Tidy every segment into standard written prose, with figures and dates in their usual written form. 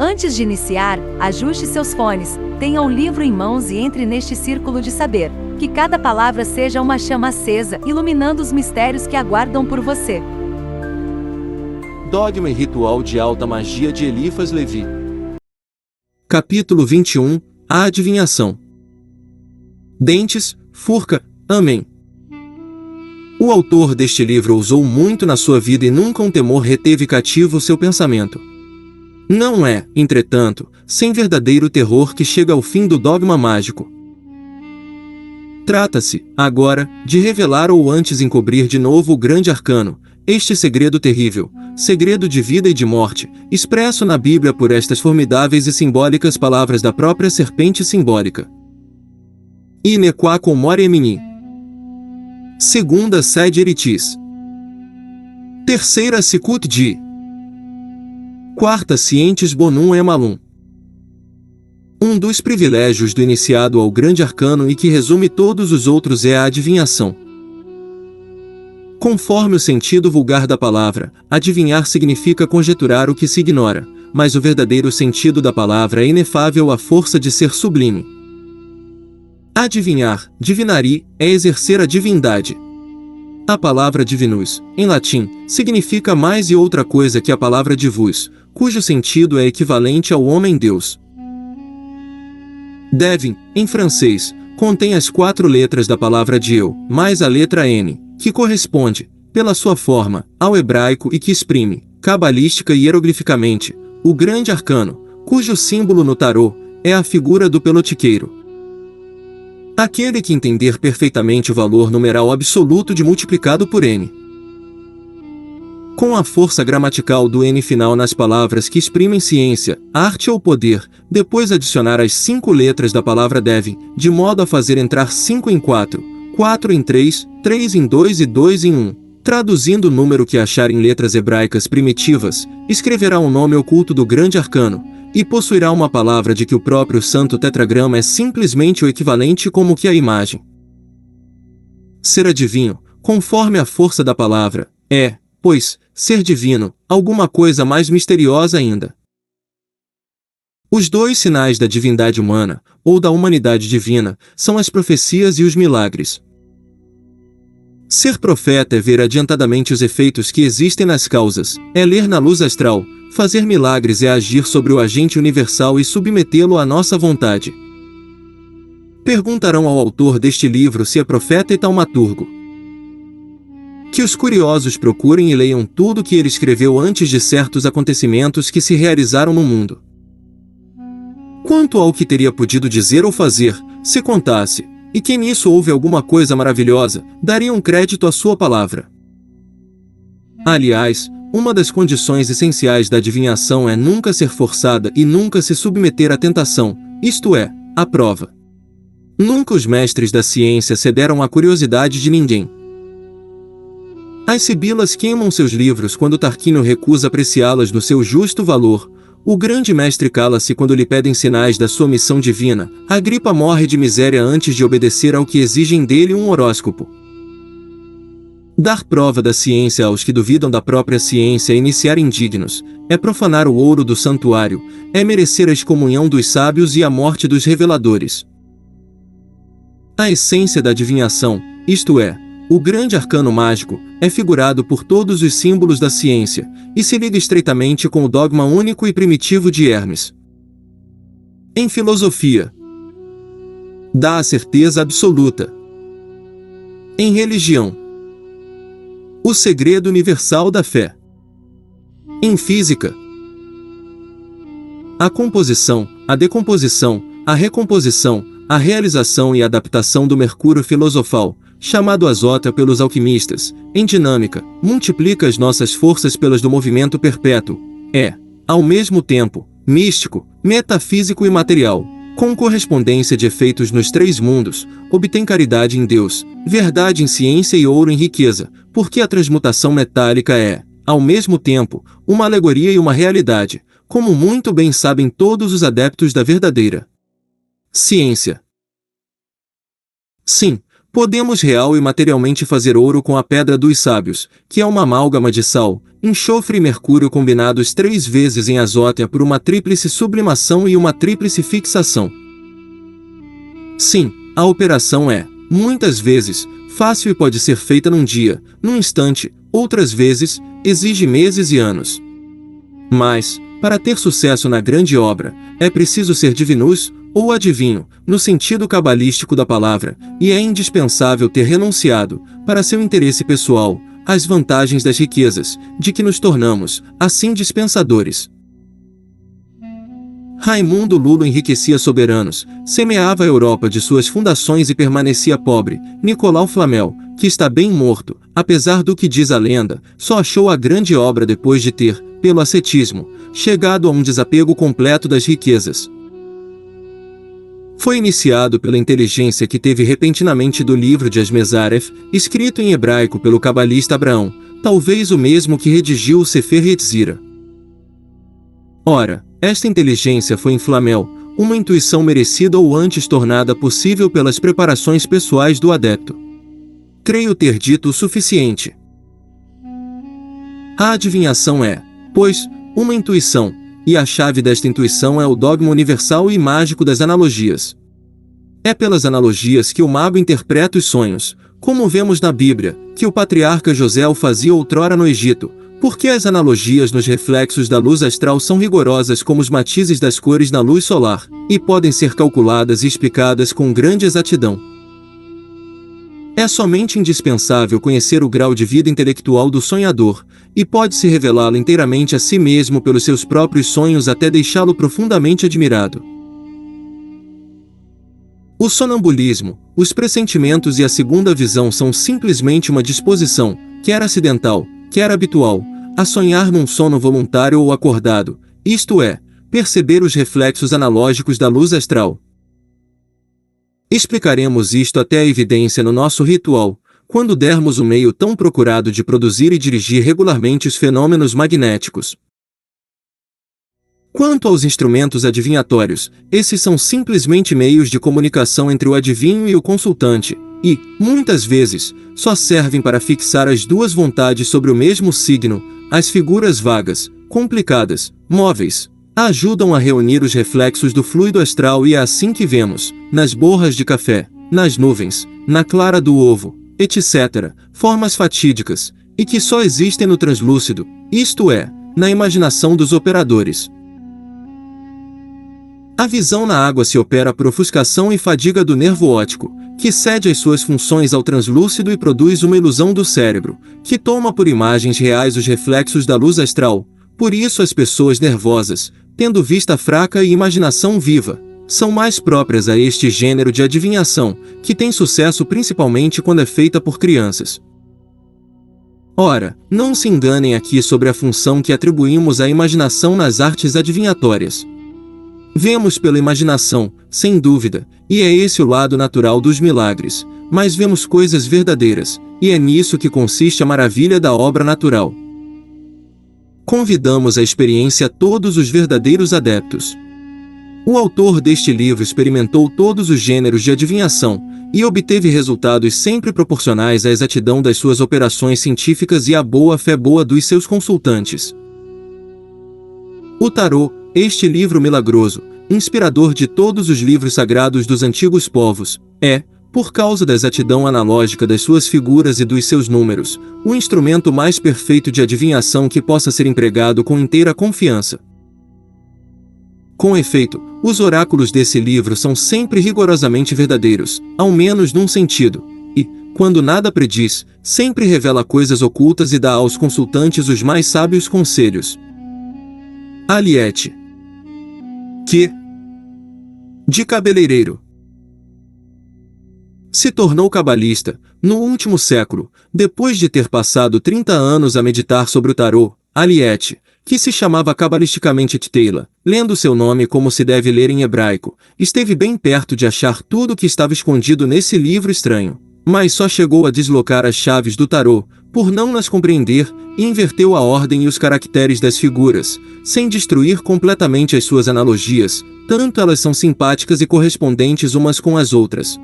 Antes de iniciar, ajuste seus fones, tenha o livro em mãos e entre neste círculo de saber. Que cada palavra seja uma chama acesa, iluminando os mistérios que aguardam por você. Dogma e Ritual de Alta Magia de Eliphas Levi. Capítulo 21. A Adivinhação. Dentes, Furca, Amém. O autor deste livro ousou muito na sua vida e nunca um temor reteve cativo seu pensamento. Não é, entretanto, sem verdadeiro terror que chega ao fim do dogma mágico. Trata-se, agora, de revelar ou antes encobrir de novo o grande arcano, este segredo terrível, segredo de vida e de morte, expresso na Bíblia por estas formidáveis e simbólicas palavras da própria serpente simbólica. Ine qua comore emini. Segunda sede eritis. Terceira sicut di. Quarta scientis bonum e malum. Um dos privilégios do iniciado ao grande arcano e que resume todos os outros é a adivinhação. Conforme o sentido vulgar da palavra, adivinhar significa conjeturar o que se ignora, mas o verdadeiro sentido da palavra é inefável à força de ser sublime. Adivinhar, divinari, é exercer a divindade. A palavra divinus, em latim, significa mais e outra coisa que a palavra divus, cujo sentido é equivalente ao homem-deus. Devin, em francês, contém as 4 letras da palavra Dieu, mais a letra N, que corresponde, pela sua forma, ao hebraico e que exprime, cabalística e hieroglificamente, o grande arcano, cujo símbolo no tarô é a figura do pelotiqueiro. Aquele que entender perfeitamente o valor numeral absoluto de multiplicado por N. Com a força gramatical do N final nas palavras que exprimem ciência, arte ou poder, depois adicionar as 5 letras da palavra devem, de modo a fazer entrar 5 em 4, 4 em 3, 3 em 2 e 2 em 1. Traduzindo o número que achar em letras hebraicas primitivas, escreverá um nome oculto do grande arcano, e possuirá uma palavra de que o próprio santo tetragrama é simplesmente o equivalente como que a imagem. Ser adivinho, conforme a força da palavra, é, pois, ser divino, alguma coisa mais misteriosa ainda. Os 2 sinais da divindade humana, ou da humanidade divina, são as profecias e os milagres. Ser profeta é ver adiantadamente os efeitos que existem nas causas, é ler na luz astral, fazer milagres é agir sobre o agente universal e submetê-lo à nossa vontade. Perguntarão ao autor deste livro se é profeta e taumaturgo. Que os curiosos procurem e leiam tudo que ele escreveu antes de certos acontecimentos que se realizaram no mundo. Quanto ao que teria podido dizer ou fazer, se contasse, e que nisso houve alguma coisa maravilhosa, dariam crédito à sua palavra. Aliás, uma das condições essenciais da adivinhação é nunca ser forçada e nunca se submeter à tentação, isto é, à prova. Nunca os mestres da ciência cederam à curiosidade de ninguém. As sibilas queimam seus livros quando Tarquínio recusa apreciá-las no seu justo valor. O grande mestre cala-se quando lhe pedem sinais da sua missão divina. Agripa morre de miséria antes de obedecer ao que exigem dele um horóscopo. Dar prova da ciência aos que duvidam da própria ciência é iniciar indignos, é profanar o ouro do santuário, é merecer a excomunhão dos sábios e a morte dos reveladores. A essência da adivinhação, isto é, o grande arcano mágico, é figurado por todos os símbolos da ciência, e se liga estreitamente com o dogma único e primitivo de Hermes. Em filosofia, dá a certeza absoluta. Em religião, o segredo universal da fé. Em física, a composição, a decomposição, a recomposição, a realização e a adaptação do mercúrio filosofal, chamado azota pelos alquimistas. Em dinâmica, multiplica as nossas forças pelas do movimento perpétuo. É, ao mesmo tempo, místico, metafísico e material. Com correspondência de efeitos nos 3 mundos, obtém caridade em Deus, verdade em ciência e ouro em riqueza, porque a transmutação metálica é, ao mesmo tempo, uma alegoria e uma realidade, como muito bem sabem todos os adeptos da verdadeira ciência. Sim, Podemos real e materialmente fazer ouro com a pedra dos sábios, que é uma amálgama de sal, enxofre e mercúrio combinados 3 vezes em azótea por uma tríplice sublimação e uma tríplice fixação. Sim, a operação é, muitas vezes, fácil e pode ser feita num dia, num instante, outras vezes, exige meses e anos. Mas, para ter sucesso na grande obra, é preciso ser divinus, ou adivinho, no sentido cabalístico da palavra, e é indispensável ter renunciado, para seu interesse pessoal, às vantagens das riquezas, de que nos tornamos, assim dispensadores. Raimundo Lulo enriquecia soberanos, semeava a Europa de suas fundações e permanecia pobre. Nicolau Flamel, que está bem morto, apesar do que diz a lenda, só achou a grande obra depois de ter, pelo ascetismo, chegado a um desapego completo das riquezas. Foi iniciado pela inteligência que teve repentinamente do livro de Asmezaref, escrito em hebraico pelo cabalista Abraão, talvez o mesmo que redigiu o Sefer Yetzirah. Ora, esta inteligência foi em Flamel, uma intuição merecida ou antes tornada possível pelas preparações pessoais do adepto. Creio ter dito o suficiente. A adivinhação é, pois, uma intuição, e a chave desta intuição é o dogma universal e mágico das analogias. É pelas analogias que o mago interpreta os sonhos, como vemos na Bíblia, que o patriarca José o fazia outrora no Egito, porque as analogias nos reflexos da luz astral são rigorosas como os matizes das cores na luz solar, e podem ser calculadas e explicadas com grande exatidão. É somente indispensável conhecer o grau de vida intelectual do sonhador, e pode-se revelá-lo inteiramente a si mesmo pelos seus próprios sonhos até deixá-lo profundamente admirado. O sonambulismo, os pressentimentos e a segunda visão são simplesmente uma disposição, quer acidental, quer habitual, a sonhar num sono voluntário ou acordado, isto é, perceber os reflexos analógicos da luz astral. Explicaremos isto até a evidência no nosso ritual, quando dermos o meio tão procurado de produzir e dirigir regularmente os fenômenos magnéticos. Quanto aos instrumentos adivinhatórios, esses são simplesmente meios de comunicação entre o adivinho e o consultante, e, muitas vezes, só servem para fixar as duas vontades sobre o mesmo signo. As figuras vagas, complicadas, móveis, ajudam a reunir os reflexos do fluido astral e é assim que vemos, nas borras de café, nas nuvens, na clara do ovo, etc., formas fatídicas, e que só existem no translúcido, isto é, na imaginação dos operadores. A visão na água se opera por ofuscação e fadiga do nervo óptico, que cede as suas funções ao translúcido e produz uma ilusão do cérebro, que toma por imagens reais os reflexos da luz astral. Por isso as pessoas nervosas, tendo vista fraca e imaginação viva, são mais próprias a este gênero de adivinhação, que tem sucesso principalmente quando é feita por crianças. Ora, não se enganem aqui sobre a função que atribuímos à imaginação nas artes adivinhatórias. Vemos pela imaginação, sem dúvida, e é esse o lado natural dos milagres, mas vemos coisas verdadeiras, e é nisso que consiste a maravilha da obra natural. Convidamos à experiência todos os verdadeiros adeptos. O autor deste livro experimentou todos os gêneros de adivinhação, e obteve resultados sempre proporcionais à exatidão das suas operações científicas e à boa-fé dos seus consultantes. O Tarô, este livro milagroso, inspirador de todos os livros sagrados dos antigos povos, é, por causa da exatidão analógica das suas figuras e dos seus números, o instrumento mais perfeito de adivinhação que possa ser empregado com inteira confiança. Com efeito, os oráculos desse livro são sempre rigorosamente verdadeiros, ao menos num sentido, e, quando nada prediz, sempre revela coisas ocultas e dá aos consultantes os mais sábios conselhos. Aliette. Que, de cabeleireiro, se tornou cabalista, no último século, depois de ter passado 30 anos a meditar sobre o tarô. Aliette, que se chamava cabalisticamente Tteila, lendo seu nome como se deve ler em hebraico, esteve bem perto de achar tudo o que estava escondido nesse livro estranho, mas só chegou a deslocar as chaves do tarô, por não nas compreender, e inverteu a ordem e os caracteres das figuras, sem destruir completamente as suas analogias, tanto elas são simpáticas e correspondentes umas com as outras.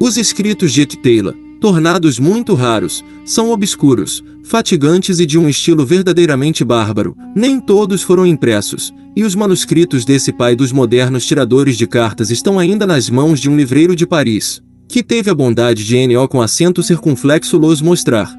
Os escritos de Ectela, tornados muito raros, são obscuros, fatigantes e de um estilo verdadeiramente bárbaro. Nem todos foram impressos, e os manuscritos desse pai dos modernos tiradores de cartas estão ainda nas mãos de um livreiro de Paris, que teve a bondade de NO com acento circunflexo los mostrar.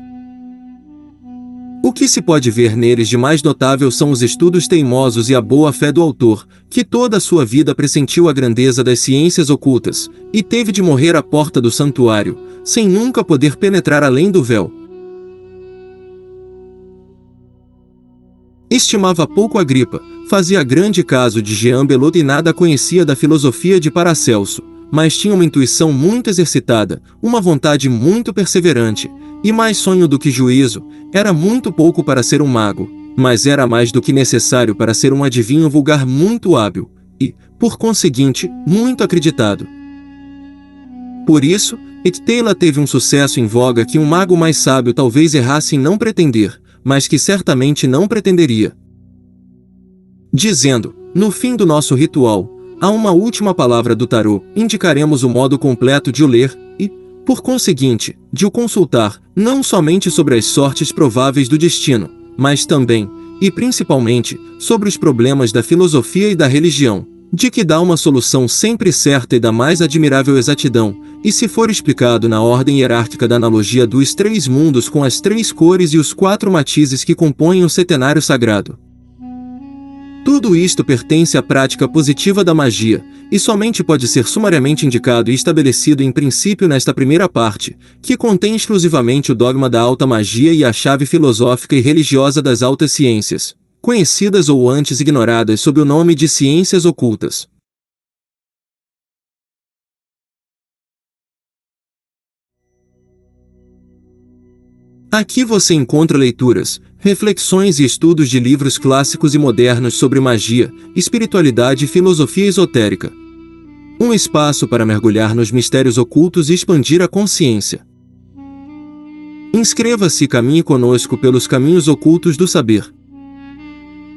O que se pode ver neles de mais notável são os estudos teimosos e a boa-fé do autor, que toda a sua vida pressentiu a grandeza das ciências ocultas, e teve de morrer à porta do santuário, sem nunca poder penetrar além do véu. Estimava pouco Agripa, fazia grande caso de Jean Belot e nada conhecia da filosofia de Paracelso, mas tinha uma intuição muito exercitada, uma vontade muito perseverante, e mais sonho do que juízo. Era muito pouco para ser um mago, mas era mais do que necessário para ser um adivinho vulgar muito hábil, e, por conseguinte, muito acreditado. Por isso, Ectela teve um sucesso em voga que um mago mais sábio talvez errasse em não pretender, mas que certamente não pretenderia. Dizendo, no fim do nosso ritual, há uma última palavra do tarô, indicaremos o modo completo de o ler, e, por conseguinte, de o consultar, não somente sobre as sortes prováveis do destino, mas também, e principalmente, sobre os problemas da filosofia e da religião, de que dá uma solução sempre certa e da mais admirável exatidão, e se for explicado na ordem hierárquica da analogia dos três mundos com as três cores e os quatro matizes que compõem o setenário sagrado. Tudo isto pertence à prática positiva da magia, e somente pode ser sumariamente indicado e estabelecido em princípio nesta primeira parte, que contém exclusivamente o dogma da alta magia e a chave filosófica e religiosa das altas ciências, conhecidas ou antes ignoradas sob o nome de ciências ocultas. Aqui você encontra leituras, reflexões e estudos de livros clássicos e modernos sobre magia, espiritualidade e filosofia esotérica. Um espaço para mergulhar nos mistérios ocultos e expandir a consciência. Inscreva-se e caminhe conosco pelos caminhos ocultos do saber.